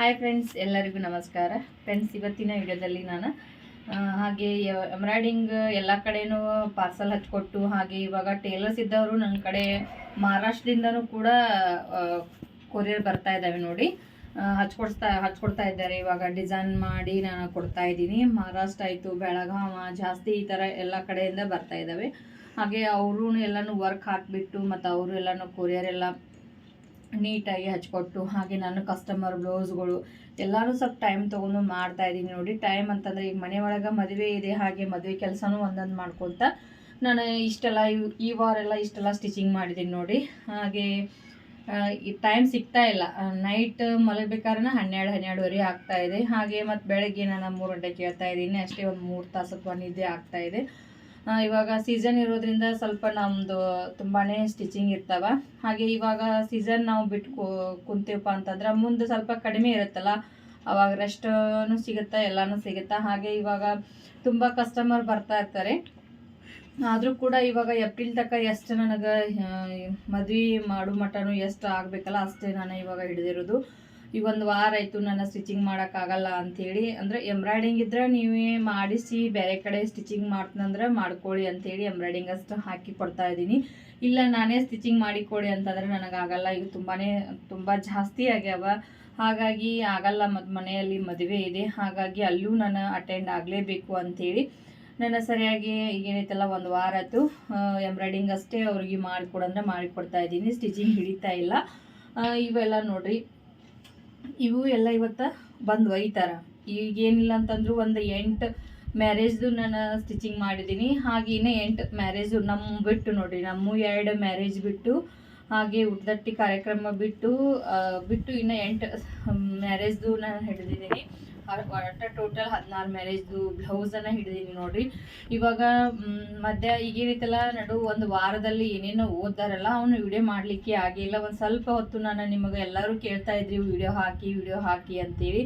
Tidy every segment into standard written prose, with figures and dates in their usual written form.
Hi friends, ಎಲ್ಲರಿಗೂ ನಮಸ್ಕಾರ. Friends, ಇವತ್ತಿನ ವಿಡಿಯೋದಲ್ಲಿ ನಾನು ಹಾಗೆ ಎಂಬ್ರಾಯ್ಡಿಂಗ್ ಎಲ್ಲ ಕಡೆನೂ ಪಾರ್ಸಲ್ ಹಚ್ಕೊಟ್ಟು, ಹಾಗೆ ಇವಾಗ ಟೇಲರ್ಸ್ ಇದ್ದವರು ನನ್ನ ಕಡೆ ಮಹಾರಾಷ್ಟ್ರದಿಂದನೂ ಕೂಡ ಕೊರಿಯರ್ ಬರ್ತಾ ಇದ್ದಾವೆ ನೋಡಿ. ಹಚ್ಕೊಡ್ತಾ ಇದ್ದಾರೆ. ಇವಾಗ ಡಿಸೈನ್ ಮಾಡಿ ನಾನು ಕೊಡ್ತಾ ಇದ್ದೀನಿ. ಮಹಾರಾಷ್ಟ್ರ ಆಯಿತು, ಬೆಳಗಾವ, ಜಾಸ್ತಿ ಈ ಥರ ಎಲ್ಲ ಕಡೆಯಿಂದ ಬರ್ತಾ ಇದ್ದಾವೆ. ಹಾಗೆ ಅವರು ಎಲ್ಲನೂ ವರ್ಕ್ ಹಾಕಿಬಿಟ್ಟು ಮತ್ತು ಅವರು ಎಲ್ಲನೂ ಕೊರಿಯರ್ ಎಲ್ಲ ನೀಟಾಗಿ ಹಚ್ಕೊಟ್ಟು, ಹಾಗೆ ನಾನು ಕಸ್ಟಮರ್ ಬ್ಲೌಸ್ಗಳು ಎಲ್ಲರೂ ಸ್ವಲ್ಪ ಟೈಮ್ ತೊಗೊಂಡು ಮಾಡ್ತಾ ಇದ್ದೀನಿ ನೋಡಿ. ಟೈಮ್ ಅಂತಂದರೆ ಈಗ ಮನೆ ಒಳಗೆ ಮದುವೆ ಇದೆ, ಹಾಗೆ ಮದುವೆ ಕೆಲಸನೂ ಒಂದೊಂದು ಮಾಡ್ಕೊತ ನಾನು ಇಷ್ಟೆಲ್ಲ ಈ ವಾರೆಲ್ಲ ಇಷ್ಟೆಲ್ಲ ಸ್ಟಿಚಿಂಗ್ ಮಾಡಿದ್ದೀನಿ ನೋಡಿ. ಹಾಗೆ ಈ ಟೈಮ್ ಸಿಗ್ತಾ ಇಲ್ಲ. ನೈಟ್ ಮಲಗಬೇಕಾದ್ರೆ 12-12:30 ಆಗ್ತಾಯಿದೆ. ಹಾಗೆ ಮತ್ತು ಬೆಳಗ್ಗೆ ನಾನು 3 ಗಂಟೆಗೆ ಕೇಳ್ತಾ ಇದ್ದೀನಿ. ಅಷ್ಟೇ ಒಂದು 3 ತಾಸು ಅಥವಾ ನಿದ್ದೆ ಆಗ್ತಾಯಿದೆ. ಇವಾಗ ಸೀಸನ್ ಇರೋದ್ರಿಂದ ಸ್ವಲ್ಪ ನಮ್ಮದು ತುಂಬಾ ಸ್ಟಿಚಿಂಗ್ ಇರ್ತಾವ. ಹಾಗೆ ಇವಾಗ ಸೀಸನ್ ನಾವು ಬಿಟ್ಟು ಕುಂತೀವಪ್ಪ ಅಂತಂದ್ರೆ ಮುಂದೆ ಸ್ವಲ್ಪ ಕಡಿಮೆ ಇರುತ್ತಲ್ಲ, ಅವಾಗ ರೆಸ್ಟೂ ಸಿಗುತ್ತೆ, ಎಲ್ಲನೂ ಸಿಗುತ್ತೆ. ಹಾಗೆ ಇವಾಗ ತುಂಬ ಕಸ್ಟಮರ್ ಬರ್ತಾ ಇರ್ತಾರೆ. ಆದರೂ ಕೂಡ ಇವಾಗ ಏಪ್ರಿಲ್ ತನಕ ಎಷ್ಟು ನನಗೆ ಮದುವೆ ಮಾಡೋ ಮಟನೂ ಎಷ್ಟು ಆಗಬೇಕಲ್ಲ ಅಷ್ಟೇ ನಾನು ಇವಾಗ ಹಿಡಿದಿರೋದು. ಈಗ 1 ವಾರ ಆಯಿತು ನಾನು ಸ್ಟಿಚಿಂಗ್ ಮಾಡೋಕ್ಕಾಗಲ್ಲ ಅಂಥೇಳಿ. ಅಂದರೆ ಎಂಬ್ರಾಯ್ಡಿಂಗ್ ಇದ್ದರೆ ನೀವೇ ಮಾಡಿಸಿ ಬೇರೆ ಕಡೆ ಸ್ಟಿಚಿಂಗ್ ಮಾಡ್ತೀನಂದ್ರೆ ಮಾಡ್ಕೊಳ್ಳಿ ಅಂಥೇಳಿ ಎಂಬ್ರಾಯ್ಡಿಂಗ್ ಅಷ್ಟು ಹಾಕಿ ಕೊಡ್ತಾ ಇದ್ದೀನಿ. ಇಲ್ಲ ನಾನೇ ಸ್ಟಿಚಿಂಗ್ ಮಾಡಿಕೊಡಿ ಅಂತಂದರೆ ನನಗಾಗಲ್ಲ. ಈಗ ತುಂಬ ಜಾಸ್ತಿ ಆಗ್ಯಾವ, ಹಾಗಾಗಿ ಆಗಲ್ಲ. ಮತ್ತು ಮನೆಯಲ್ಲಿ ಮದುವೆ ಇದೆ, ಹಾಗಾಗಿ ಅಲ್ಲೂ ನಾನು ಅಟೆಂಡ್ ಆಗಲೇಬೇಕು ಅಂಥೇಳಿ ನಾನು ಸರಿಯಾಗಿ ಈಗೇನೈತಲ್ಲ 1 ವಾರ ಆಯಿತು ಎಂಬ್ರಾಯ್ಡಿಂಗ್ ಅಷ್ಟೇ ಅವ್ರಿಗೆ ಮಾಡಿಕೊಡಂದ್ರೆ ಮಾಡಿಕೊಡ್ತಾ ಇದ್ದೀನಿ. ಸ್ಟಿಚಿಂಗ್ ಹಿಡಿತಾ ಇಲ್ಲ. ಇವೆಲ್ಲ ನೋಡಿರಿ, ಇವು ಎಲ್ಲ ಇವತ್ತು ಬಂದು ಒಯ್ತಾರ. ಈಗೇನಿಲ್ಲ ಅಂತಂದ್ರು ಒಂದು 8 ಮ್ಯಾರೇಜ್ದು ನಾನು ಸ್ಟಿಚಿಂಗ್ ಮಾಡಿದ್ದೀನಿ. ಹಾಗೆ ಇನ್ನೂ 8 ಮ್ಯಾರೇಜು ನಮ್ಮ ಬಿಟ್ಟು ನೋಡಿರಿ, ನಮ್ಮ 2 ಮ್ಯಾರೇಜ್ ಬಿಟ್ಟು, ಹಾಗೆ ಉದ್ದಟ್ಟಿ ಕಾರ್ಯಕ್ರಮ ಬಿಟ್ಟು ಇನ್ನೂ 8 ಮ್ಯಾರೇಜ್ದು ನಾನು ಹಿಡಿದಿದ್ದೀನಿ. ಟೋಟಲ್ 16 ಮ್ಯಾರೇಜ್ದು ಬ್ಲೌಸನ್ನು ಹಿಡಿದೀನಿ ನೋಡಿರಿ. ಇವಾಗ ಮಧ್ಯ ಈಗೇನೈತಲ್ಲ ನಡು 1 ವಾರದಲ್ಲಿ ಏನೇನೋ ಓದ್ತಾರಲ್ಲ ಅವನು ವಿಡಿಯೋ ಮಾಡಲಿಕ್ಕೆ ಆಗಿಲ್ಲ. ಒಂದು ಸ್ವಲ್ಪ ಹೊತ್ತು ನಾನು ನಿಮಗೆ ಎಲ್ಲರೂ ಕೇಳ್ತಾ ಇದ್ರಿ ವಿಡಿಯೋ ಹಾಕಿ ಅಂತೇಳಿ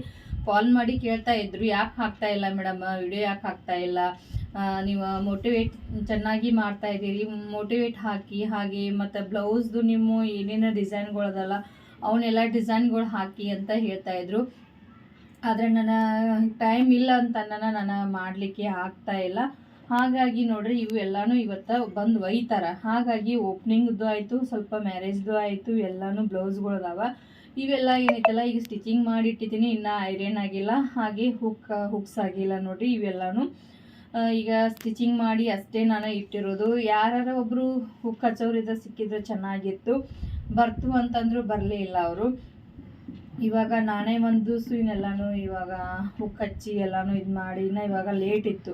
ಕಾಲ್ ಮಾಡಿ ಕೇಳ್ತಾ ಇದ್ರು, ಯಾಕೆ ಹಾಕ್ತಾ ಇಲ್ಲ ಮೇಡಮ್, ವಿಡಿಯೋ ಯಾಕೆ ಹಾಕ್ತಾ ಇಲ್ಲ, ನೀವು ಮೋಟಿವೇಟ್ ಚೆನ್ನಾಗಿ ಮಾಡ್ತಾ ಇದ್ದೀರಿ, ಮೋಟಿವೇಟ್ ಹಾಕಿ. ಹಾಗೆ ಮತ್ತು ಬ್ಲೌಸ್ದು ನಿಮ್ಮ ಏನೇನೋ ಡಿಸೈನ್ಗಳದಲ್ಲ ಅವನ್ನೆಲ್ಲ ಡಿಸೈನ್ಗಳು ಹಾಕಿ ಅಂತ ಹೇಳ್ತಾ ಇದ್ರು. ಆದರೆ ನನ್ನ ಟೈಮ್ ಇಲ್ಲ ಅಂತ ನಾನು ಮಾಡಲಿಕ್ಕೆ ಆಗ್ತಾ ಇಲ್ಲ. ಹಾಗಾಗಿ ನೋಡ್ರಿ, ಇವು ಎಲ್ಲನೂ ಇವತ್ತು ಬಂದು ಒಯ್ತಾರ. ಹಾಗಾಗಿ ಓಪ್ನಿಂಗ್ದು ಆಯಿತು, ಸ್ವಲ್ಪ ಮ್ಯಾರೇಜ್ದು ಆಯಿತು, ಎಲ್ಲನೂ ಬ್ಲೌಸ್ಗಳದಾವ. ಇವೆಲ್ಲ ಏನೈತಲ್ಲ ಈಗ ಸ್ಟಿಚಿಂಗ್ ಮಾಡಿ ಇಟ್ಟಿದ್ದೀನಿ, ಇನ್ನೂ ಐರನ್ ಆಗಿಲ್ಲ, ಹಾಗೆ ಹುಕ್ಸ್ ಆಗಿಲ್ಲ ನೋಡಿರಿ. ಇವೆಲ್ಲನೂ ಈಗ ಸ್ಟಿಚಿಂಗ್ ಮಾಡಿ ಅಷ್ಟೇ ನಾನು ಇಟ್ಟಿರೋದು. ಯಾರು ಒಬ್ಬರು ಹುಕ್ ಹಚ್ಚೋರಿದ್ದ ಸಿಕ್ಕಿದ್ರೆ ಚೆನ್ನಾಗಿತ್ತು, ಬರ್ತು ಅಂತಂದ್ರು ಬರಲೇ ಇಲ್ಲ ಅವರು. ಇವಾಗ ನಾನೇ ಒಂದು ಸುಯಿನೆಲ್ಲನೂ ಇವಾಗ ಹುಕ್ ಹಚ್ಚಿ ಎಲ್ಲನೂ ಇದು ಮಾಡಿ ಇವಾಗ ಲೇಟ್ ಇತ್ತು.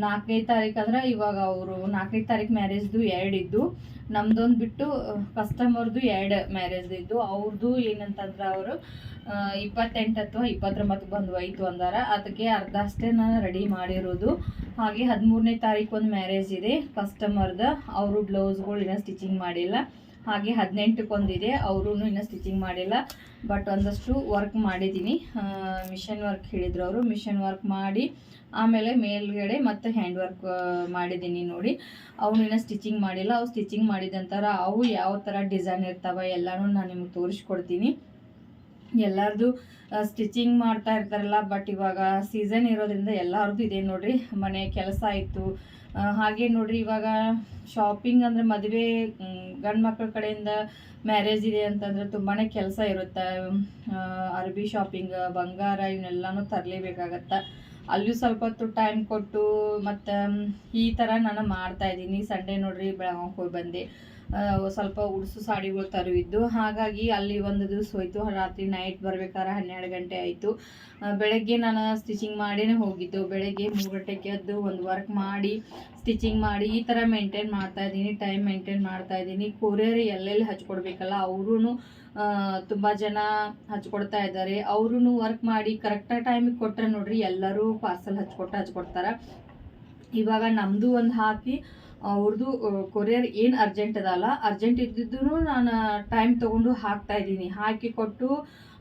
4ನೇ ತಾರೀಕು ಅಂದ್ರೆ ಇವಾಗ ಅವರು 4ನೇ ತಾರೀಕು ಮ್ಯಾರೇಜ್ದು 2 ಇದ್ದು, ನಮ್ದೊಂದು ಬಿಟ್ಟು ಕಸ್ಟಮರ್ದು 2 ಮ್ಯಾರೇಜ್ದು ಇದ್ದು. ಅವ್ರದ್ದು ಏನಂತಂದ್ರೆ ಅವರು 28 ಅಥವಾ 29 ಬಂದು ಒಯ್ತು ಅಂದಾರ. ಅದಕ್ಕೆ ಅರ್ಧ ಅಷ್ಟೇ ನಾನು ರೆಡಿ ಮಾಡಿರೋದು. ಹಾಗೆ 13ನೇ ತಾರೀಕು ಒಂದು ಮ್ಯಾರೇಜ್ ಇದೆ ಕಸ್ಟಮರ್ದು, ಅವರು ಬ್ಲೌಸ್ಗಳು ಇನ್ನೂ ಸ್ಟಿಚಿಂಗ್ ಮಾಡಿಲ್ಲ. ಹಾಗೆ 18ಕೊಂದಿದೆ, ಅವರು ಇನ್ನೂ ಸ್ಟಿಚಿಂಗ್ ಮಾಡಿಲ್ಲ. ಬಟ್ ಒಂದಷ್ಟು ವರ್ಕ್ ಮಾಡಿದ್ದೀನಿ. ಮಿಷನ್ ವರ್ಕ್ ಹೇಳಿದ್ರು ಅವರು, ಮಿಷನ್ ವರ್ಕ್ ಮಾಡಿ ಆಮೇಲೆ ಮೇಲ್ಗಡೆ ಮತ್ತು ಹ್ಯಾಂಡ್ ವರ್ಕ್ ಮಾಡಿದ್ದೀನಿ ನೋಡಿ. ಅವನು ಇನ್ನೂ ಸ್ಟಿಚಿಂಗ್ ಮಾಡಿಲ್ಲ. ಅವು ಸ್ಟಿಚಿಂಗ್ ಮಾಡಿದಂತರ ಅವು ಯಾವ ಥರ ಡಿಸೈನ್ ಇರ್ತಾವೆ ಎಲ್ಲನೂ ನಾನು ನಿಮಗೆ ತೋರಿಸ್ಕೊಡ್ತೀನಿ. ಎಲ್ಲರದು ಸ್ಟಿಚಿಂಗ್ ಮಾಡ್ತಾ ಇರ್ತಾರಲ್ಲ, ಬಟ್ ಇವಾಗ ಸೀಸನ್ ಇರೋದ್ರಿಂದ ಎಲ್ಲರದು ಇದೆ ನೋಡಿರಿ. ಮನೆ ಕೆಲಸ ಆಯಿತು, ಹಾಗೆ ನೋಡಿರಿ ಇವಾಗ ಶಾಪಿಂಗ್ ಅಂದರೆ ಮದುವೆ ಗಂಡು ಮಕ್ಕಳ ಕಡೆಯಿಂದ ಮ್ಯಾರೇಜ್ ಇದೆ ಅಂತಂದರೆ ತುಂಬಾ ಕೆಲಸ ಇರುತ್ತೆ. ಅರ್ಬಿ ಶಾಪಿಂಗ್, ಬಂಗಾರ ಇವನ್ನೆಲ್ಲನೂ ತರಲೇಬೇಕಾಗತ್ತೆ. ಅಲ್ಲೂ ಸ್ವಲ್ಪ ಹೊತ್ತು ಟೈಮ್ ಕೊಟ್ಟು ಮತ್ತು ಈ ಥರ ನಾನು ಮಾಡ್ತಾಯಿದ್ದೀನಿ. ಸಂಡೇ ನೋಡಿರಿ ಬೆಳಗಾವಿಗೆ ಹೋಗಿ ಬಂದೆ, ಸ್ವಲ್ಪ ಉಡುಸು ಸಾಡಿಗಳು ತರುವಿದ್ದು, ಹಾಗಾಗಿ ಅಲ್ಲಿ ಒಂದು ದಿವಸ ಹೋಯಿತು. ರಾತ್ರಿ ನೈಟ್ ಬರ್ಬೇಕಾದ್ರೆ 12 ಗಂಟೆ ಆಯಿತು. ಬೆಳಗ್ಗೆ ನಾನು ಸ್ಟಿಚಿಂಗ್ ಮಾಡಿನೇ ಹೋಗಿದ್ದು. ಬೆಳಗ್ಗೆ 3 ಗಂಟೆಗೆ ಎದ್ದು ಒಂದು ವರ್ಕ್ ಮಾಡಿ ಸ್ಟಿಚಿಂಗ್ ಮಾಡಿ ಈ ಥರ ಮೇಂಟೈನ್ ಮಾಡ್ತಾಯಿದ್ದೀನಿ, ಟೈಮ್ ಮೇಂಟೈನ್ ಮಾಡ್ತಾಯಿದ್ದೀನಿ. ಕೊರಿಯರ್ ಎಲ್ಲೆಲ್ಲಿ ಹಚ್ಕೊಡ್ಬೇಕಲ್ಲ ಅವ್ರೂ ತುಂಬ ಜನ ಹಚ್ಕೊಡ್ತಾ ಇದ್ದಾರೆ. ಅವ್ರೂ ವರ್ಕ್ ಮಾಡಿ ಕರೆಕ್ಟಾಗಿ ಟೈಮಿಗೆ ಕೊಟ್ಟರೆ ನೋಡಿರಿ ಎಲ್ಲರೂ ಪಾರ್ಸಲ್ ಹಚ್ಕೊಡ್ತಾರೆ. ಇವಾಗ ನಮ್ಮದು ಒಂದು ಹಾಕಿ ಅವ್ರದ್ದು ಕೊರಿಯರ್ ಏನು ಅರ್ಜೆಂಟ್ ಅದಲ್ಲ, ಅರ್ಜೆಂಟ್ ಇದ್ದಿದ್ದು ನಾನು ಟೈಮ್ ತೊಗೊಂಡು ಹಾಕ್ತಾಯಿದ್ದೀನಿ. ಹಾಕಿ ಕೊಟ್ಟು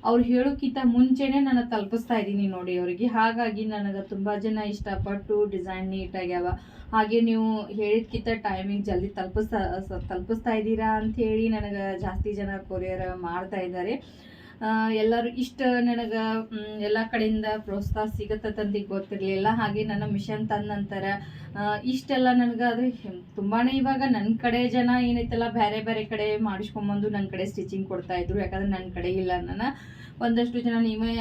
ಅವ್ರು ಹೇಳೋಕ್ಕಿಂತ ಮುಂಚೆನೇ ನಾನು ತಲುಪಿಸ್ತಾ ಇದ್ದೀನಿ ನೋಡಿ ಅವರಿಗೆ. ಹಾಗಾಗಿ ನನಗೆ ತುಂಬ ಜನ ಇಷ್ಟಪಟ್ಟು ಡಿಸೈನ್ ನೀಟಾಗ್ಯಾವ, ಹಾಗೆ ನೀವು ಹೇಳಿದ್ಕಿಂತ ಟೈಮಿಗೆ ಜಲ್ದಿ ತಲುಪಿಸ್ತಾ ಇದ್ದೀರಾ ಅಂಥೇಳಿ ನನಗೆ ಜಾಸ್ತಿ ಜನ ಕೊರಿಯರ್ ಮಾಡ್ತಾ ಇದ್ದಾರೆ. ಎಲ್ಲರೂ ಇಷ್ಟ ನನಗೆ ಎಲ್ಲ ಕಡೆಯಿಂದ ಪ್ರೋತ್ಸಾಹ ಸಿಗುತ್ತಂತ ಗೊತ್ತಿರಲಿಲ್ಲ. ಹಾಗೆ ನನ್ನ ಮಿಷನ್ ತಂದ ನಂತರ ಇಷ್ಟೆಲ್ಲ ನನಗೆ ಅದು ತುಂಬಾ ಇವಾಗ ನನ್ನ ಕಡೆ ಜನ ಏನೈತಲ್ಲ ಬೇರೆ ಬೇರೆ ಕಡೆ ಮಾಡಿಸ್ಕೊಂಬಂದು ನನ್ನ ಕಡೆ ಸ್ಟಿಚಿಂಗ್ ಕೊಡ್ತಾಯಿದ್ರು. ಯಾಕಂದರೆ ನನ್ನ ಕಡೆ ಇಲ್ಲ, ನಾನು ಒಂದಷ್ಟು ಜನ ನೀವೇ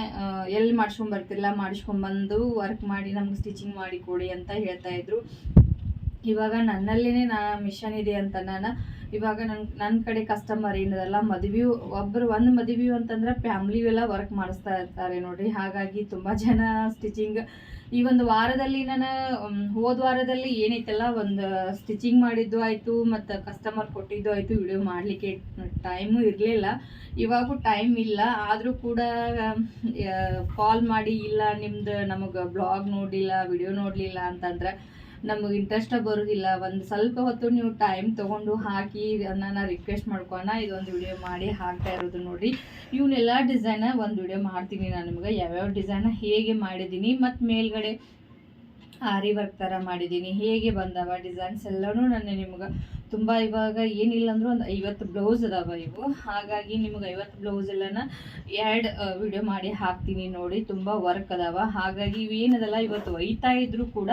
ಎಲ್ಲಿ ಮಾಡಿಸ್ಕೊಂಬರ್ತಿರಲ್ಲ ಮಾಡಿಸ್ಕೊಂಬಂದು ವರ್ಕ್ ಮಾಡಿ ನಮ್ಗೆ ಸ್ಟಿಚಿಂಗ್ ಮಾಡಿ ಕೊಡಿ ಅಂತ ಹೇಳ್ತಾಯಿದ್ರು. ಇವಾಗ ನನ್ನಲ್ಲೇ ಮಿಷನ್ ಇದೆ ಅಂತ ನಾನು ಇವಾಗ ನನ್ನ ಕಡೆ ಕಸ್ಟಮರ್ ಏನದಲ್ಲ ಒಂದು ಮದುವೆ ಅಂತಂದ್ರೆ ಫ್ಯಾಮ್ಲಿ ಎಲ್ಲ ವರ್ಕ್ ಮಾಡಿಸ್ತಾ ಇರ್ತಾರೆ ನೋಡ್ರಿ. ಹಾಗಾಗಿ ತುಂಬ ಜನ ಸ್ಟಿಚಿಂಗ್ ಈ ಒಂದು ವಾರದಲ್ಲಿ ನಾನು ಹೋದ ವಾರದಲ್ಲಿ ಏನೈತಲ್ಲ ಒಂದು ಸ್ಟಿಚಿಂಗ್ ಮಾಡಿದ್ದು ಆಯಿತು ಮತ್ತು ಕಸ್ಟಮರ್ ಕೊಟ್ಟಿದ್ದು ಆಯಿತು. ವಿಡಿಯೋ ಮಾಡಲಿಕ್ಕೆ ಟೈಮು ಇರಲಿಲ್ಲ, ಇವಾಗೂ ಟೈಮ್ ಇಲ್ಲ. ಆದರೂ ಕೂಡ ಕಾಲ್ ಮಾಡಿ ಇಲ್ಲ ನಿಮ್ದು ನಮಗೆ ಬ್ಲಾಗ್ ನೋಡಲಿಲ್ಲ, ವಿಡಿಯೋ ನೋಡಲಿಲ್ಲ ಅಂತಂದ್ರೆ ನಮಗೆ ಇಂಟ್ರೆಸ್ಟ್ ಬರೋದಿಲ್ಲ. ಒಂದು ಸ್ವಲ್ಪ ಹೊತ್ತು ನೀವು ಟೈಮ್ ತೊಗೊಂಡು ಹಾಕಿ ನಾನು ರಿಕ್ವೆಸ್ಟ್ ಮಾಡ್ಕೋಣ ಇದೊಂದು ವಿಡಿಯೋ ಮಾಡಿ ಹಾಕ್ತಾ ಇರೋದು ನೋಡಿ. ಇವನ್ನೆಲ್ಲ ಡಿಸೈನ ಒಂದು ವಿಡಿಯೋ ಮಾಡ್ತೀನಿ ನಾನು ನಿಮ್ಗೆ, ಯಾವ್ಯಾವ ಡಿಸೈನ ಹೇಗೆ ಮಾಡಿದ್ದೀನಿ ಮತ್ತು ಮೇಲ್ಗಡೆ ಆರಿ ವರ್ಕ್ ಥರ ಮಾಡಿದ್ದೀನಿ, ಹೇಗೆ ಬಂದವ ಡಿಸೈನ್ಸ್ ಎಲ್ಲನೂ ನಾನು ನಿಮ್ಗೆ ತುಂಬ ಇವಾಗ ಏನಿಲ್ಲ ಅಂದರೂ ಒಂದು 50 ಬ್ಲೌಸ್ ಅದಾವ ಇವು. ಹಾಗಾಗಿ ನಿಮ್ಗೆ 50 ಬ್ಲೌಸ್ ಎಲ್ಲನ ವಿಡಿಯೋ ಮಾಡಿ ಹಾಕ್ತೀನಿ ನೋಡಿ. ತುಂಬ ವರ್ಕ್ ಅದಾವ, ಹಾಗಾಗಿ ಇವೇನದಲ್ಲ ಇವತ್ತು ಒಯ್ತಾ ಇದ್ರು ಕೂಡ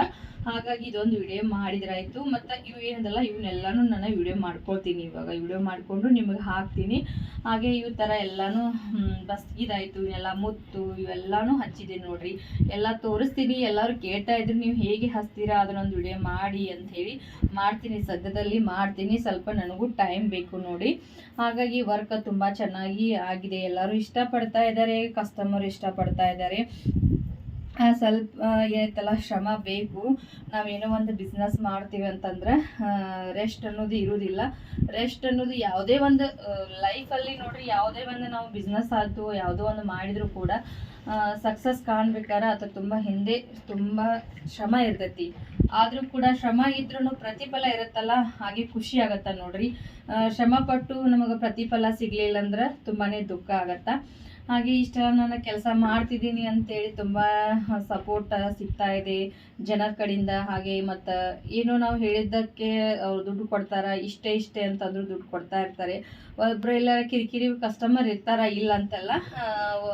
ಹಾಗಾಗಿ ಇದೊಂದು ವಿಡಿಯೋ ಮಾಡಿದ್ರಾಯ್ತು. ಮತ್ತು ಇವೇನದಲ್ಲ ಇವನ್ನೆಲ್ಲನೂ ನಾನು ವಿಡಿಯೋ ಮಾಡ್ಕೊಳ್ತೀನಿ. ಇವಾಗ ವಿಡಿಯೋ ಮಾಡಿಕೊಂಡು ನಿಮಗೆ ಹಾಕ್ತೀನಿ. ಹಾಗೆ ಇವು ಥರ ಎಲ್ಲನೂ ಇದಾಯಿತು, ಇವನ್ನೆಲ್ಲ ಮುತ್ತು ಇವೆಲ್ಲನೂ ಹಚ್ಚಿದೆ ನೋಡ್ರಿ. ಎಲ್ಲ ತೋರಿಸ್ತೀನಿ. ಎಲ್ಲರೂ ಕೇಳ್ತಾ ಇದ್ರು ನೀವು ಹೇಗೆ ಹಚ್ತೀರಾ ಅದನ್ನೊಂದು ವಿಡಿಯೋ ಮಾಡಿ ಅಂಥೇಳಿ. ಮಾಡ್ತೀನಿ, ಸದ್ಯದಲ್ಲಿ ಮಾಡ್ತೀನಿ. ಸ್ವಲ್ಪ ನನಗೂ ಟೈಮ್ ಬೇಕು ನೋಡಿ. ಹಾಗಾಗಿ ವರ್ಕ್ ತುಂಬ ಚೆನ್ನಾಗಿ ಆಗಿದೆ, ಎಲ್ಲರೂ ಇಷ್ಟಪಡ್ತಾ ಇದ್ದಾರೆ, ಕಸ್ಟಮರ್ ಇಷ್ಟಪಡ್ತಾ ಇದ್ದಾರೆ. ಸ್ವಲ್ಪ ಏನೈತಲ್ಲ ಶ್ರಮ ಬೇಕು. ನಾವೇನೋ ಒಂದು ಬಿಸ್ನೆಸ್ ಮಾಡ್ತೀವಿ ಅಂತಂದ್ರೆ ರೆಸ್ಟ್ ಅನ್ನೋದು ಇರೋದಿಲ್ಲ. ರೆಸ್ಟ್ ಅನ್ನೋದು ಯಾವುದೇ ಒಂದು ಲೈಫಲ್ಲಿ ನೋಡ್ರಿ, ಯಾವುದೇ ಒಂದು ನಾವು ಬಿಸ್ನೆಸ್ ಆಯಿತು ಯಾವುದೋ ಒಂದು ಮಾಡಿದರೂ ಕೂಡ ಸಕ್ಸಸ್ ಕಾಣ್ಬೇಕಾದ್ರೆ ಅಥವಾ ತುಂಬ ಶ್ರಮ ಇರ್ತೈತಿ. ಆದರೂ ಕೂಡ ಶ್ರಮ ಇದ್ರೂ ಪ್ರತಿಫಲ ಇರುತ್ತಲ್ಲ, ಹಾಗೆ ಖುಷಿ ಆಗತ್ತ ನೋಡ್ರಿ. ಶ್ರಮ ಪಟ್ಟು ನಮಗೆ ಪ್ರತಿಫಲ ಸಿಗಲಿಲ್ಲ ಅಂದ್ರೆ ತುಂಬಾ ದುಃಖ ಆಗತ್ತ. ಹಾಗೆ ಇಷ್ಟ ನಾನು ಕೆಲಸ ಮಾಡ್ತಿದ್ದೀನಿ ಅಂತೇಳಿ ತುಂಬ ಸಪೋರ್ಟ್ ಸಿಗ್ತಾ ಇದೆ ಜನರ ಕಡೆಯಿಂದ. ಹಾಗೆ ಮತ್ತು ಏನೋ ನಾವು ಹೇಳಿದ್ದಕ್ಕೆ ಅವ್ರು ದುಡ್ಡು ಕೊಡ್ತಾರೆ, ಇಷ್ಟೇ ಅಂತಂದ್ರು ದುಡ್ಡು ಕೊಡ್ತಾ ಇರ್ತಾರೆ. ಒಬ್ಬರು ಎಲ್ಲ ಕಿರಿಕಿರಿ ಕಸ್ಟಮರ್ ಇರ್ತಾರ, ಇಲ್ಲ ಅಂತಲ್ಲ.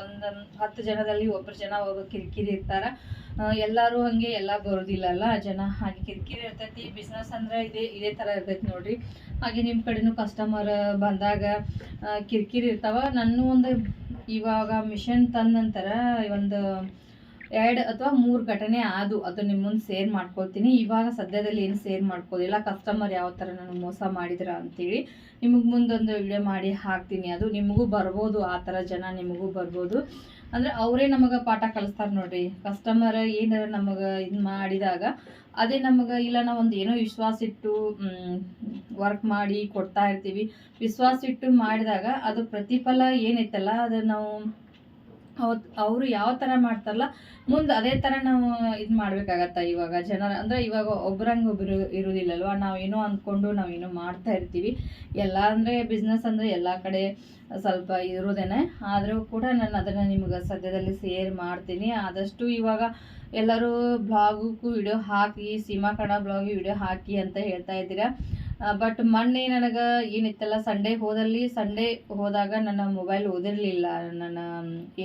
ಒಂದು 10 ಜನದಲ್ಲಿ ಒಬ್ಬರು ಜನ ಕಿರಿಕಿರಿ ಇರ್ತಾರ. ಎಲ್ಲರೂ ಹಂಗೆ ಎಲ್ಲ ಬರೋದಿಲ್ಲಲ್ಲ ಜನ, ಹಾಗೆ ಕಿರಿಕಿರಿ ಇರ್ತೈತಿ. ಬಿಸ್ನೆಸ್ ಅಂದರೆ ಇದೇ ಥರ ಇರ್ತೈತಿ ನೋಡ್ರಿ. ಹಾಗೆ ನಿಮ್ಮ ಕಡೆನೂ ಕಸ್ಟಮರ್ ಬಂದಾಗ ಕಿರಿಕಿರಿ ಇರ್ತಾವ. ಒಂದು ಇವಾಗ ಮಿಷನ್ ತಂದ ನಂತರ ಒಂದು 2 ಅಥವಾ 3 ಘಟನೆ ಅದು ನಿಮ್ಮ ಮುಂದೆ ಶೇರ್ ಮಾಡ್ಕೊಳ್ತೀನಿ. ಇವಾಗ ಸದ್ಯದಲ್ಲಿ ಏನು ಶೇರ್ ಮಾಡ್ಕೋದಿಲ್ಲ, ಕಸ್ಟಮರ್ ಯಾವ ಥರ ನನಗೆ ಮೋಸ ಮಾಡಿದ್ರ ಅಂತೇಳಿ ನಿಮಗೆ ಮುಂದೊಂದು ವಿಡಿಯೋ ಮಾಡಿ ಹಾಕ್ತೀನಿ. ಅದು ನಿಮಗೂ ಬರ್ಬೋದು, ಆ ಥರ ಜನ ನಿಮಗೂ ಬರ್ಬೋದು. ಅಂದರೆ ಅವರೇ ನಮಗೆ ಪಾಠ ಕಲಿಸ್ತಾರೆ ನೋಡ್ರಿ. ಕಸ್ಟಮರ್ ಏನಾರ ನಮಗೆ ಇದು ಮಾಡಿದಾಗ ಅದೇ ನಮಗೆ ಇಲ್ಲ ನಾವು ಒಂದು ಏನೋ ವಿಶ್ವಾಸ ಇಟ್ಟು ವರ್ಕ್ ಮಾಡಿ ಕೊಡ್ತಾ ಇರ್ತೀವಿ. ವಿಶ್ವಾಸ ಇಟ್ಟು ಮಾಡಿದಾಗ ಅದು ಪ್ರತಿಫಲ ಏನೈತಲ್ಲ ಅದು ನಾವು ಅವರು ಯಾವ ಥರ ಮಾಡ್ತಾರಲ್ಲ ಮುಂದೆ ಅದೇ ಥರ ನಾವು ಇದು ಮಾಡಬೇಕಾಗತ್ತ. ಇವಾಗ ಜನರ ಅಂದರೆ ಇವಾಗ ಒಬ್ಬರು ಇರೋದಿಲ್ಲಲ್ವ, ನಾವೇನೋ ಅಂದ್ಕೊಂಡು ನಾವೇನೋ ಮಾಡ್ತಾ ಇರ್ತೀವಿ. ಎಲ್ಲ ಅಂದರೆ ಬಿಸ್ನೆಸ್ ಅಂದರೆ ಎಲ್ಲ ಕಡೆ ಸ್ವಲ್ಪ ಇರೋದೇನೆ. ಆದರೂ ಕೂಡ ನಾನು ಅದನ್ನು ನಿಮ್ಗೆ ಸದ್ಯದಲ್ಲಿ ಶೇರ್ ಮಾಡ್ತೀನಿ. ಆದಷ್ಟು ಇವಾಗ ಎಲ್ಲರೂ ಬ್ಲಾಗಕ್ಕೂ ವಿಡಿಯೋ ಹಾಕಿ, ಸೀಮಾ ಕನ್ನಡ ಬ್ಲಾಗಿಗೆ ವಿಡಿಯೋ ಹಾಕಿ ಅಂತ ಹೇಳ್ತಾ ಇದ್ದೀರಾ. ಬಟ್ ಮೊನ್ನೆ ನನಗೆ ಏನಿತ್ತಲ್ಲ ಸಂಡೇ ಹೋದಾಗ ನನ್ನ ಮೊಬೈಲ್ ಓದಿರಲಿಲ್ಲ. ನಾನು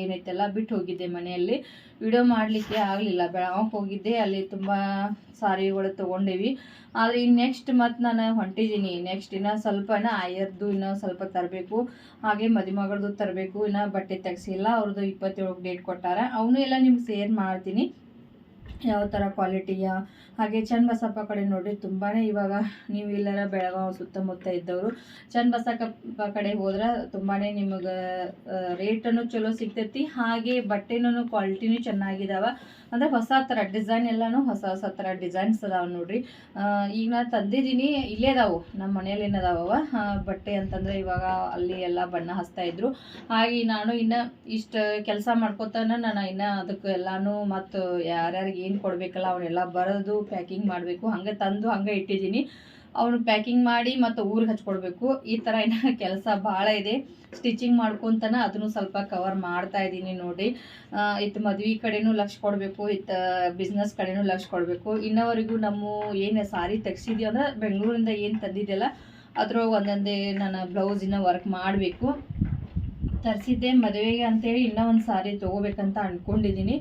ಏನೈತಲ್ಲ ಬಿಟ್ಟು ಹೋಗಿದ್ದೆ ಮನೆಯಲ್ಲಿ, ವಿಡಿಯೋ ಮಾಡಲಿಕ್ಕೆ ಆಗಲಿಲ್ಲ. ಬೆಳಗಾವಿಗೆ ಹೋಗಿದ್ದೆ, ಅಲ್ಲಿ ತುಂಬ ಸಾರಿಗಳು ತೊಗೊಂಡೇವಿ. ಆದರೆ ಇನ್ನು ನೆಕ್ಸ್ಟ್ ಮತ್ತು ನಾನು ಹೊಂಟಿದ್ದೀನಿ. ನೆಕ್ಸ್ಟ್ ಇನ್ನೂ ಸ್ವಲ್ಪ ಆಯರ್ದು ಇನ್ನೂ ಸ್ವಲ್ಪ ತರಬೇಕು. ಹಾಗೆ ಮದುಮಗಳದ್ದು ತರಬೇಕು. ಇನ್ನೂ ಬಟ್ಟೆ ತೆಗ್ಸಿಲ್ಲ, ಅವ್ರದ್ದು 27 ಡೇಟ್ ಕೊಟ್ಟಾರ. ಅವನು ಎಲ್ಲ ನಿಮ್ಗೆ ಶೇರ್ ಮಾಡ್ತೀನಿ ಯಾವ ಥರ ಕ್ವಾಲಿಟಿಯ. ಹಾಗೆ ಚನ್ನಬಸಪ್ಪ ಕಡೆ ನೋಡಿರಿ ತುಂಬಾ ಇವಾಗ ನೀವು ಎಲ್ಲರ ಬೆಳಗಾವಿ ಸುತ್ತಮುತ್ತ ಇದ್ದವರು ಚನ್ನಬಸಪ್ಪ ಕಡೆ ಹೋದ್ರೆ ತುಂಬಾ ನಿಮಗೆ ರೇಟನ್ನು ಚಲೋ ಸಿಗ್ತೈತಿ. ಹಾಗೆ ಬಟ್ಟೆನೂ ಕ್ವಾಲಿಟಿನೂ ಚೆನ್ನಾಗಿದ್ದಾವೆ. ಅಂದರೆ ಹೊಸ ಥರ ಡಿಸೈನ್ ಎಲ್ಲನೂ ಹೊಸ ಥರ ಡಿಸೈನ್ಸ್ ಅದಾವೆ ನೋಡ್ರಿ. ಈಗ ನಾನು ತಂದಿದ್ದೀನಿ, ಇಲ್ಲೇ ಅದಾವು ನಮ್ಮ ಮನೇಲಿ ಏನದಾವ ಬಟ್ಟೆ ಅಂತಂದರೆ ಇವಾಗ ಅಲ್ಲಿ ಎಲ್ಲ ಬಣ್ಣ ಹಚ್ತಾಯಿದ್ರು. ಹಾಗೆ ನಾನು ಇನ್ನು ಇಷ್ಟು ಕೆಲಸ ಮಾಡ್ಕೊತಾನೆ ನಾನು ಇನ್ನು ಅದಕ್ಕೆ ಎಲ್ಲನೂ ಮತ್ತು ಯಾರ್ಯಾರಿಗೆ ಏನು ಕೊಡಬೇಕಲ್ಲ ಅವನ್ನೆಲ್ಲ ಬರೆದು ಪ್ಯಾಕಿಂಗ್ ಮಾಡಬೇಕು. ಹಂಗೆ ತಂದು ಹಂಗೆ ಇಟ್ಟಿದ್ದೀನಿ. ಅವನು ಪ್ಯಾಕಿಂಗ್ ಮಾಡಿ ಮತ್ತು ಊರಿಗೆ ಹಚ್ಕೊಡ್ಬೇಕು. ಈ ಥರ ಏನೋ ಕೆಲಸ ಭಾಳ ಇದೆ. ಸ್ಟಿಚಿಂಗ್ ಮಾಡ್ಕೊತಾನೆ ಅದನ್ನು ಸ್ವಲ್ಪ ಕವರ್ ಮಾಡ್ತಾ ಇದ್ದೀನಿ ನೋಡಿ. ಇತ್ತು ಮದುವೆ ಕಡೆನೂ ಲಕ್ಷ ಕೊಡಬೇಕು, ಇತ್ತು ಬಿಸ್ನೆಸ್ ಕಡೆನೂ ಲಕ್ಷ ಕೊಡಬೇಕು. ಇನ್ನವರೆಗೂ ನಮ್ಮ ಏನು ಸಾರಿ ತೆಗ್ಸಿದ್ದೀವಿ ಅಂದ್ರೆ ಬೆಂಗಳೂರಿಂದ ಏನು ತಂದಿದ್ದೆಲ್ಲ ಅದ್ರೊಳಗೆ ಒಂದೊಂದೇ ನಾನು ಬ್ಲೌಸಿನ ವರ್ಕ್ ಮಾಡಬೇಕು. ತರಿಸಿದ್ದೆ ಮದುವೆಗೆ ಅಂತೇಳಿ ಇನ್ನೂ ಒಂದು ಸಾರಿ ತೊಗೋಬೇಕಂತ ಅಂದ್ಕೊಂಡಿದ್ದೀನಿ.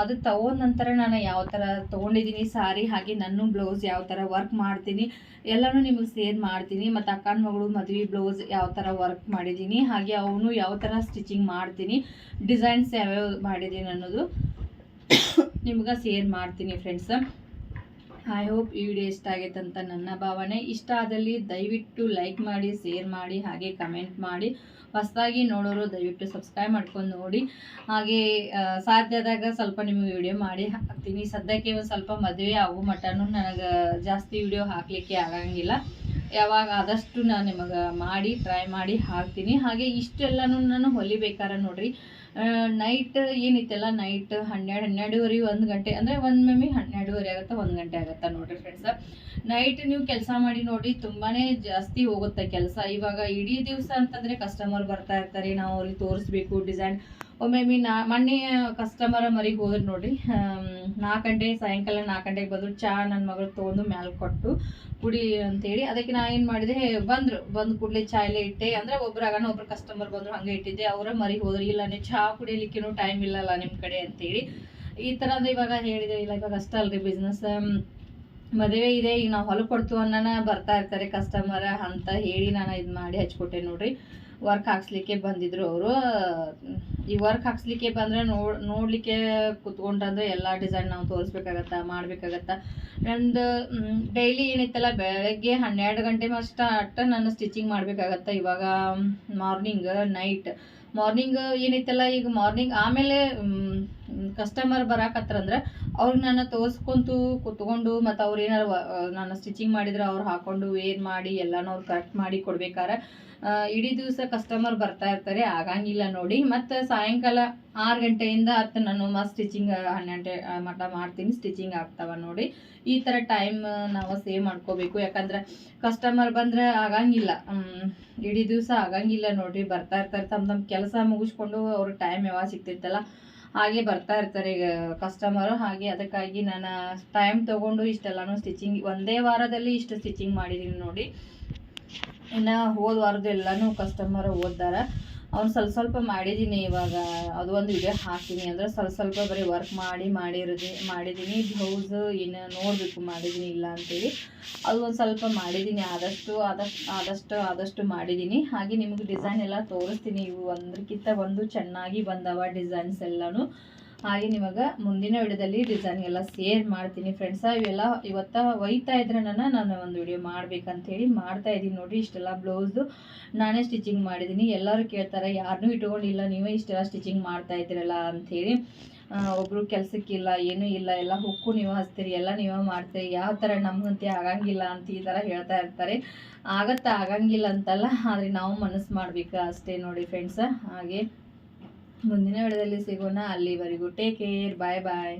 ಅದು ತಗೊಂಡ ನಂತರ ನಾನು ಯಾವ ಥರ ತೊಗೊಂಡಿದ್ದೀನಿ ಸಾರಿ, ಹಾಗೆ ನನ್ನ ಬ್ಲೌಸ್ ಯಾವ ಥರ ವರ್ಕ್ ಮಾಡ್ತೀನಿ ಎಲ್ಲನೂ ನಿಮಗೆ ಶೇರ್ ಮಾಡ್ತೀನಿ. ಮತ್ತು ಅಕ್ಕನ ಮಗಳು ಮದುವೆ ಬ್ಲೌಸ್ ಯಾವ ಥರ ವರ್ಕ್ ಮಾಡಿದ್ದೀನಿ, ಹಾಗೆ ಅವನು ಯಾವ ಥರ ಸ್ಟಿಚಿಂಗ್ ಮಾಡ್ತೀನಿ, ಡಿಸೈನ್ಸ್ ಯಾವ್ಯಾವ ಮಾಡಿದ್ದೀನಿ ಅನ್ನೋದು ನಿಮ್ಗೆ ಶೇರ್ ಮಾಡ್ತೀನಿ ಫ್ರೆಂಡ್ಸ್. ಐ ಹೋಪ್ ಈ ವಿಡಿಯೋ ಇಷ್ಟ ಆಗೈತೆ ಅಂತ ನನ್ನ ಭಾವನೆ. ಇಷ್ಟ ಆದಲ್ಲಿ ದಯವಿಟ್ಟು ಲೈಕ್ ಮಾಡಿ, ಶೇರ್ ಮಾಡಿ, ಹಾಗೆ ಕಮೆಂಟ್ ಮಾಡಿ. ಹೊಸದಾಗಿ ನೋಡೋರು ದಯವಿಟ್ಟು ಸಬ್ಸ್ಕ್ರೈಬ್ ಮಾಡ್ಕೊಂಡು ನೋಡಿ. ಹಾಗೆ ಸಾಧ್ಯ ಆದಾಗ ಸ್ವಲ್ಪ ನಿಮಗೆ ವಿಡಿಯೋ ಮಾಡಿ ಹಾಕ್ತೀನಿ. ಸದ್ಯಕ್ಕೆ ಒಂದು ಸ್ವಲ್ಪ ಮದುವೆ ಆಗೋ ಮಟ್ಟನೂ ನನಗೆ ಜಾಸ್ತಿ ವಿಡಿಯೋ ಹಾಕಲಿಕ್ಕೆ ಆಗಂಗಿಲ್ಲ. ಯಾವಾಗ ಆದಷ್ಟು ನಾನು ನಿಮಗೆ ಮಾಡಿ ಟ್ರೈ ಮಾಡಿ ಹಾಕ್ತೀನಿ. ಹಾಗೆ ಇಷ್ಟೆಲ್ಲನೂ ನಾನು ಹೊಲಿಬೇಕಾರೆ ನೋಡ್ರಿ, ನೈಟ್ ಏನಿತ್ತಲ್ಲ, ನೈಟ್ 12:30 1 ಗಂಟೆ ಅಂದರೆ ಒಮ್ಮೊಮ್ಮೆ 12:30 ಆಗುತ್ತೆ, 1 ಗಂಟೆ ಆಗುತ್ತೆ ನೋಡ್ರಿ ಫ್ರೆಂಡ್ಸ್. ನೈಟ್ ನೀವು ಕೆಲಸ ಮಾಡಿ ನೋಡಿರಿ, ತುಂಬಾ ಜಾಸ್ತಿ ಹೋಗುತ್ತೆ ಕೆಲಸ. ಇವಾಗ ಇಡೀ ದಿವಸ ಅಂತಂದರೆ ಕಸ್ಟಮರ್ ಬರ್ತಾ ಇರ್ತಾರೆ, ನಾವು ಅವ್ರಿಗೆ ತೋರಿಸ್ಬೇಕು ಡಿಸೈನ್. ಒಮ್ಮೊಮ್ಮೆ ಮೊನ್ನೆ ಕಸ್ಟಮರ್ ಮರಿಗೆ ಹೋದ್ರೆ ನೋಡ್ರಿ, 4 ಗಂಟೆ ಸಾಯಂಕಾಲ 4 ಗಂಟೆಗೆ ಬಂದರು. ಚಹಾ ನನ್ನ ಮಗಳು ತೊಗೊಂಡು ಮ್ಯಾಲೆ ಕೊಟ್ಟು ಕುಡಿ ಅಂತೇಳಿ, ಅದಕ್ಕೆ ನಾ ಏನು ಮಾಡಿದೆ, ಬಂದು ಕೂಡಲೇ ಚಹಾ ಎಲ್ಲ ಇಟ್ಟೆ. ಅಂದರೆ ಒಬ್ರು ಕಸ್ಟಮರ್ ಬಂದರು, ಹಂಗೆ ಇಟ್ಟಿದ್ದೆ. ಅವರ ಮರಿಗೆ ಹೋದ್ರೆ, ಇಲ್ಲ ನೀವು ಚಹಾ ಕುಡಿಲಿಕ್ಕೇನು ಟೈಮ್ ಇಲ್ಲಲ್ಲ ನಿಮ್ಮ ಕಡೆ ಅಂತೇಳಿ ಈ ಥರ ಅಂದರೆ ಇವಾಗ ಹೇಳಿದೆ. ಇಲ್ಲ ಇವಾಗ ಅಷ್ಟೇ ಅಲ್ರಿ, ಬಿಸ್ನೆಸ್ ಮದುವೆ ಇದೆ, ಈಗ ನಾವು ಹೊಲ ಕೊಡ್ತು ಅನ್ನೋಣ ಬರ್ತಾ ಇರ್ತಾರೆ ಕಸ್ಟಮರ್ ಅಂತ ಹೇಳಿ ನಾನು ಇದು ಮಾಡಿ ಹಚ್ಕೊಟ್ಟೆ ನೋಡ್ರಿ. ವರ್ಕ್ ಹಾಕ್ಸ್ಲಿಕ್ಕೆ ಬಂದಿದ್ರು ಅವರು. ಈ ವರ್ಕ್ ಹಾಕ್ಸ್ಲಿಕ್ಕೆ ಬಂದರೆ ನೋಡಲಿಕ್ಕೆ ಕುತ್ಕೊಂಡ್ರಂದ್ರೆ ಎಲ್ಲ ಡಿಸೈನ್ ನಾವು ತೋರಿಸ್ಬೇಕಾಗತ್ತೆ, ಮಾಡಬೇಕಾಗತ್ತೆ. ನಂದು ಡೈಲಿ ಏನಿತ್ತಲ್ಲ, ಬೆಳಗ್ಗೆ 12 ಗಂಟೆ ಅಷ್ಟು ನಾನು ಸ್ಟಿಚಿಂಗ್ ಮಾಡಬೇಕಾಗತ್ತೆ. ಇವಾಗ ಮಾರ್ನಿಂಗ್ ಏನಿತ್ತಲ್ಲ, ಈಗ ಮಾರ್ನಿಂಗ್ ಆಮೇಲೆ ಕಸ್ಟಮರ್ ಬರಾಕತ್ರಂದ್ರೆ ಅವ್ರಿಗೆ ನಾನು ಕುತ್ಕೊಂಡು ಮತ್ತು ಅವ್ರು ಏನಾರು ನಾನು ಸ್ಟಿಚಿಂಗ್ ಮಾಡಿದ್ರೆ ಅವ್ರು ಹಾಕೊಂಡು ವೇರ್ ಮಾಡಿ ಎಲ್ಲನೂ ಅವ್ರು ಕರೆಕ್ಟ್ ಮಾಡಿ ಕೊಡ್ಬೇಕಾರೆ ಇಡೀ ದಿವಸ ಕಸ್ಟಮರ್ ಬರ್ತಾ ಇರ್ತಾರೆ, ಆಗಂಗಿಲ್ಲ ನೋಡಿ. ಮತ್ತು ಸಾಯಂಕಾಲ 6 ಗಂಟೆಯಿಂದ ನಾನು ಸ್ಟಿಚಿಂಗ್ 12 ಗಂಟೆ ಮಟ್ಟ ಮಾಡ್ತೀನಿ, ಸ್ಟಿಚಿಂಗ್ ಆಗ್ತಾವ ನೋಡಿ. ಈ ಥರ ಟೈಮ್ ನಾವು ಸೇವ್ ಮಾಡ್ಕೋಬೇಕು. ಯಾಕಂದ್ರೆ ಕಸ್ಟಮರ್ ಬಂದರೆ ಆಗಂಗಿಲ್ಲ, ಇಡೀ ದಿವಸ ಆಗಂಗಿಲ್ಲ ನೋಡ್ರಿ. ಬರ್ತಾ ಇರ್ತಾರೆ, ತಮ್ಮ ಕೆಲಸ ಮುಗಿಸ್ಕೊಂಡು ಅವ್ರ ಟೈಮ್ ಯಾವಾಗ ಸಿಗ್ತಿತ್ತಲ್ಲ ಹಾಗೆ ಬರ್ತಾ ಇರ್ತಾರೆ ಈಗ ಕಸ್ಟಮರು. ಹಾಗೆ ಅದಕ್ಕಾಗಿ ನಾನು ಟೈಮ್ ತೊಗೊಂಡು ಇಷ್ಟೆಲ್ಲನೂ ಸ್ಟಿಚಿಂಗ್ ಒಂದೇ ವಾರದಲ್ಲಿ ಇಷ್ಟು ಸ್ಟಿಚಿಂಗ್ ಮಾಡಿದ್ದೀನಿ ನೋಡಿ. ಇನ್ನು ಹೋದ ವಾರದೆಲ್ಲನೂ ಕಸ್ಟಮರ್ ಓದ್ದಾರ, ಅವ್ನು ಸ್ವಲ್ಪ ಮಾಡಿದ್ದೀನಿ. ಇವಾಗ ಅದು ಒಂದು ವಿಡಿಯೋ ಹಾಕ್ತೀನಿ. ಅಂದರೆ ಸ್ವಲ್ಪ ಬರೀ ವರ್ಕ್ ಮಾಡಿದ್ದೀನಿ. ಬ್ಲೌಸ್ ಇನ್ನು ನೋಡಬೇಕು ಮಾಡಿದ್ದೀನಿ ಇಲ್ಲ ಅಂತೇಳಿ, ಅದು ಒಂದು ಸ್ವಲ್ಪ ಮಾಡಿದ್ದೀನಿ. ಆದಷ್ಟು ಮಾಡಿದ್ದೀನಿ. ಹಾಗೆ ನಿಮಗೆ ಡಿಸೈನ್ ಎಲ್ಲ ತೋರಿಸ್ತೀನಿ. ಇವು ಒಂದಕ್ಕಿಂತ ಒಂದು ಚೆನ್ನಾಗಿ ಬಂದವ ಡಿಸೈನ್ಸ್ ಎಲ್ಲನೂ. ಹಾಗೆ ನಿಮಗೆ ಮುಂದಿನ ವಿಡಿಯೋದಲ್ಲಿ ಡಿಸೈನ್ ಎಲ್ಲ ಶೇರ್ ಮಾಡ್ತೀನಿ ಫ್ರೆಂಡ್ಸ. ಇವೆಲ್ಲ ಇವತ್ತು ಒಯ್ತಾ ಇದ್ರೆ ನಾನು ಒಂದು ವಿಡಿಯೋ ಮಾಡ್ಬೇಕಂತೇಳಿ ಮಾಡ್ತಾ ಇದ್ದೀನಿ ನೋಡಿರಿ. ಇಷ್ಟೆಲ್ಲ ಬ್ಲೌಸು ನಾನೇ ಸ್ಟಿಚಿಂಗ್ ಮಾಡಿದ್ದೀನಿ. ಎಲ್ಲರೂ ಕೇಳ್ತಾರೆ, ಯಾರನ್ನೂ ಇಟ್ಕೊಂಡಿಲ್ಲ, ನೀವೇ ಇಷ್ಟೆಲ್ಲ ಸ್ಟಿಚಿಂಗ್ ಮಾಡ್ತಾ ಇದ್ದೀರಲ್ಲ ಅಂಥೇಳಿ. ಒಬ್ಬರು ಕೆಲಸಕ್ಕಿಲ್ಲ, ಏನೂ ಇಲ್ಲ, ಎಲ್ಲ ಹುಕ್ಕು ನೀವು ಹಚ್ತೀರಿ, ಎಲ್ಲ ನೀವೇ ಮಾಡ್ತೀರಿ, ಯಾವ ಥರ ನಮಗಂತೆ ಆಗಂಗಿಲ್ಲ ಅಂತ ಈ ಥರ ಹೇಳ್ತಾ ಇರ್ತಾರೆ. ಆಗಂಗಿಲ್ಲ ಅಂತಲ್ಲ, ಆದರೆ ನಾವು ಮನಸ್ಸು ಮಾಡಬೇಕು ಅಷ್ಟೇ ನೋಡಿ ಫ್ರೆಂಡ್ಸ. ಹಾಗೆ ಮುಂದಿನ ವಿಡಿಯೋದಲ್ಲಿ ಸಿಗೋಣ. ಅಲ್ಲಿವರೆಗೂ ಟೇಕ್ ಕೇರ್, ಬಾಯ್ ಬಾಯ್.